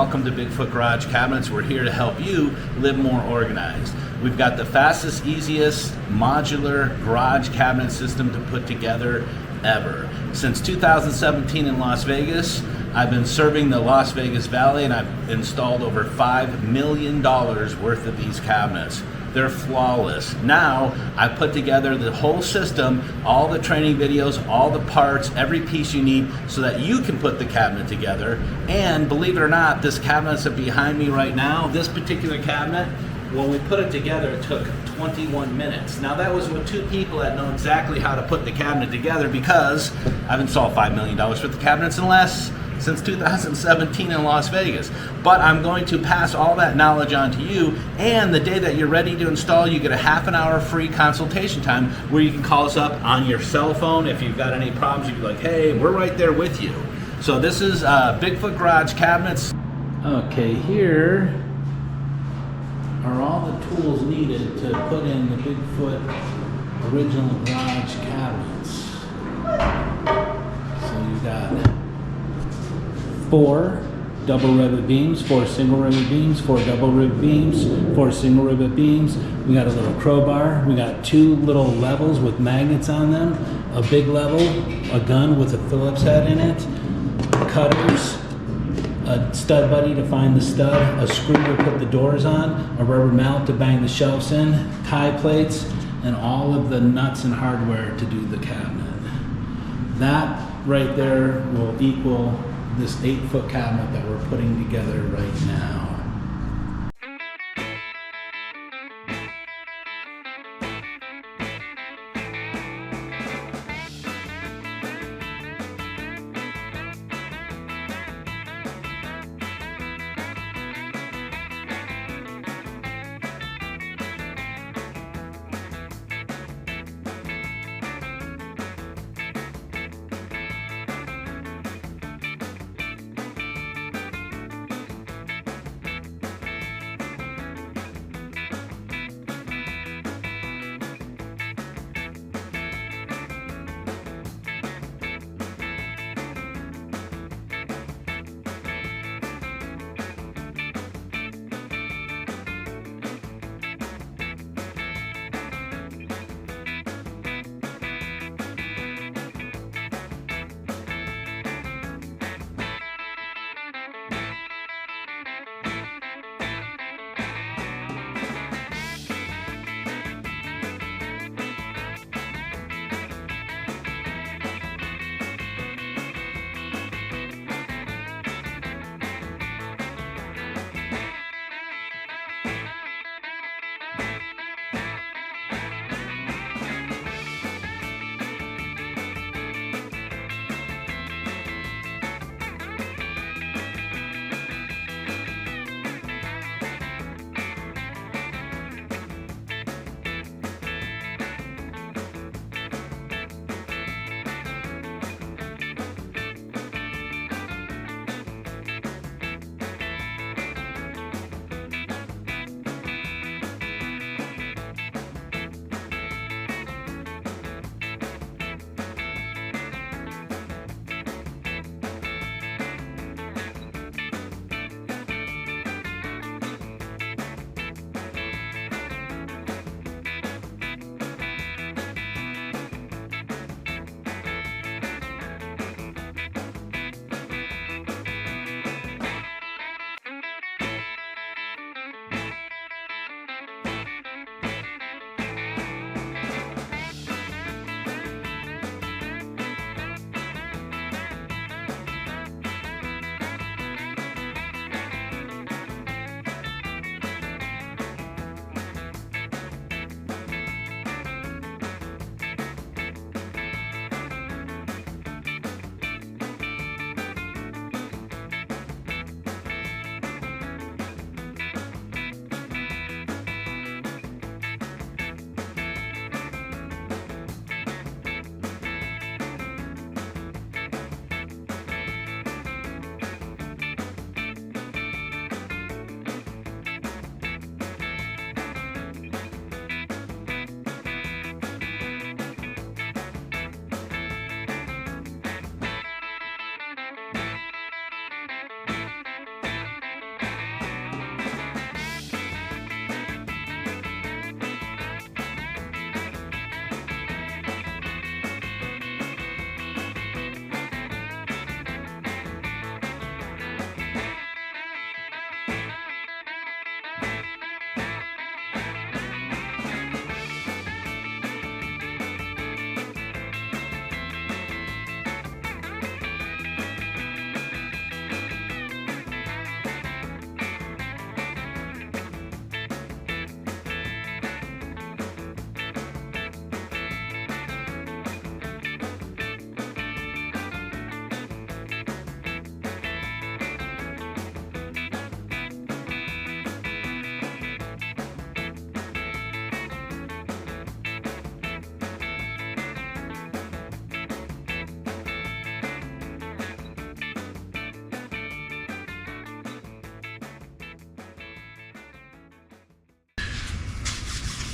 welcome to Bigfoot Garage Cabinets. We're here to help you live more organized. We've got the fastest, easiest modular garage cabinet system to put together ever. Since 2017 in Las Vegas, I've been serving the Las Vegas Valley and I've installed over $5 million worth of these cabinets. They're flawless. Now, I put together the whole system, all the training videos, all the parts, every piece you need so that you can put the cabinet together. And believe it or not, this cabinet that's behind me right now, this particular cabinet, when we put it together, it took 21 minutes. Now that was with two people that know exactly how to put the cabinet together, because I've installed $5 million worth of cabinets since 2017 in Las Vegas. But I'm going to pass all that knowledge on to you, and the day that you're ready to install, you get a half an hour free consultation time where you can call us up on your cell phone. If you've got any problems, you can be like, hey, we're right there with you. So this is Bigfoot Garage Cabinets. Okay, here are all the tools needed to put in the Bigfoot original garage cabinets. So you got 4 double rivet beams, 4 single rivet beams, 4 double rivet beams, 4 single rivet beams. We got a little crowbar. We got 2 little levels with magnets on them, a big level, a gun with a Phillips head in it, cutters, a stud buddy to find the stud, a screw to put the doors on, a rubber mount to bang the shelves in, tie plates, and all of the nuts and hardware to do the cabinet. That right there will equal this 8-foot cabinet that we're putting together right now.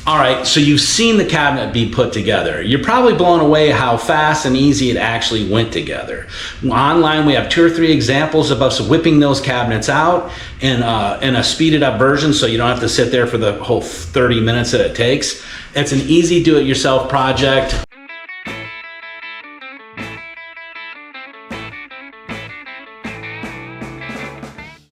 All right, so you've seen the cabinet be put together. You're probably blown away how fast and easy it actually went together. Online, we have 2 or 3 examples of us whipping those cabinets out in a speeded up version, so you don't have to sit there for the whole 30 minutes that it takes. It's an easy do-it-yourself project.